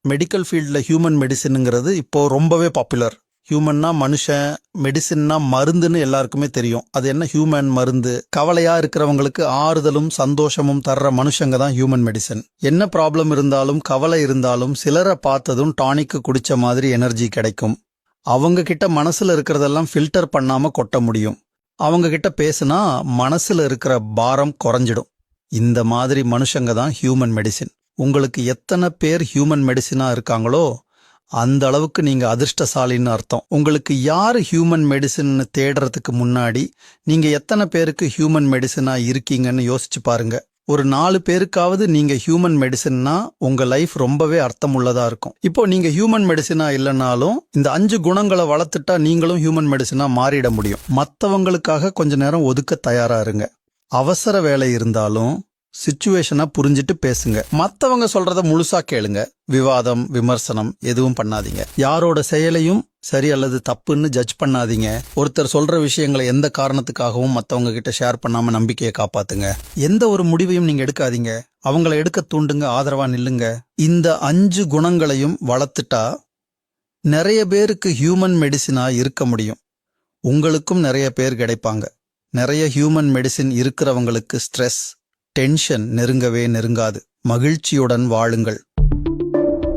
Medical ஃபீல்டில் human மெடிசினுங்கிறது இப்போ ரொம்பவே பாப்புலர். ஹியூமன்னா மனுஷன், மெடிசின்னா மருந்துன்னு எல்லாருக்குமே தெரியும். அது என்ன ஹியூமன் மருந்து? கவலையா இருக்கிறவங்களுக்கு ஆறுதலும் சந்தோஷமும் தர்ற மனுஷங்க தான் ஹியூமன் மெடிசன். என்ன ப்ராப்ளம் இருந்தாலும் கவலை இருந்தாலும் சிலரை பார்த்ததும் டானிக்கு குடிச்ச மாதிரி எனர்ஜி கிடைக்கும். அவங்க கிட்ட மனசுல இருக்கிறதெல்லாம் ஃபில்டர் பண்ணாம கொட்ட முடியும். அவங்க கிட்ட பேசுனா மனசுல இருக்கிற பாரம் குறைஞ்சிடும். இந்த மாதிரி மனுஷங்க தான் ஹியூமன் மெடிசின். உங்களுக்கு எத்தனை பேர் ஹியூமன் மெடிசினா இருக்காங்களோ அந்த அளவுக்கு நீங்க அதிர்ஷ்டசாலின்னு அர்த்தம். உங்களுக்கு யாரு ஹியூமன் மெடிசின் தேடுறதுக்கு முன்னாடி நீங்க எத்தனை பேருக்கு ஹியூமன் மெடிசினா இருக்கீங்கன்னு யோசிச்சு பாருங்க. ஒரு 4 பேருக்காவது நீங்க ஹியூமன் மெடிசின்னா உங்க லைஃப் ரொம்பவே அர்த்தமுள்ளதா இருக்கும். இப்போ நீங்க ஹியூமன் மெடிசினா இல்லைனாலும் இந்த 5 குணங்களை வளர்த்துட்டா நீங்களும் ஹியூமன் மெடிசினா மாறிட முடியும். மற்றவங்களுக்காக கொஞ்ச நேரம் ஒதுக்க தயாரா இருங்க. அவசர வேலை இருந்தாலும் சிச்சுவேஷனை புரிஞ்சிட்டு பேசுங்க. மத்தவங்க சொல்றத முழுசா கேளுங்க. விவாதம், விமர்சனம் எதுவும் பண்ணாதீங்க. யாரோட செயலையும் சரி அல்லது தப்புன்னு ஜட்ஜ் பண்ணாதீங்க. ஒருத்தர் சொல்ற விஷயங்களை எந்த காரணத்துக்காகவும் மத்தவங்க கிட்ட ஷேர் பண்ணாம நம்பிக்கையை காப்பாத்துங்க. எந்த ஒரு முடிவையும் நீங்க எடுக்காதீங்க. அவங்கள எடுக்க தூண்டுங்க, ஆதரவா நில்லுங்க. இந்த 5 குணங்களையும் வளர்த்துட்டா நிறைய பேருக்கு ஹியூமன் மெடிசினா இருக்க முடியும். உங்களுக்கும் நிறைய பேர் கிடைப்பாங்க. நிறைய ஹியூமன் மெடிசின் இருக்கிறவங்களுக்கு ஸ்ட்ரெஸ், டென்ஷன் நெருங்கவே நெருங்காது. மகிழ்ச்சியுடன் வாழுங்கள்.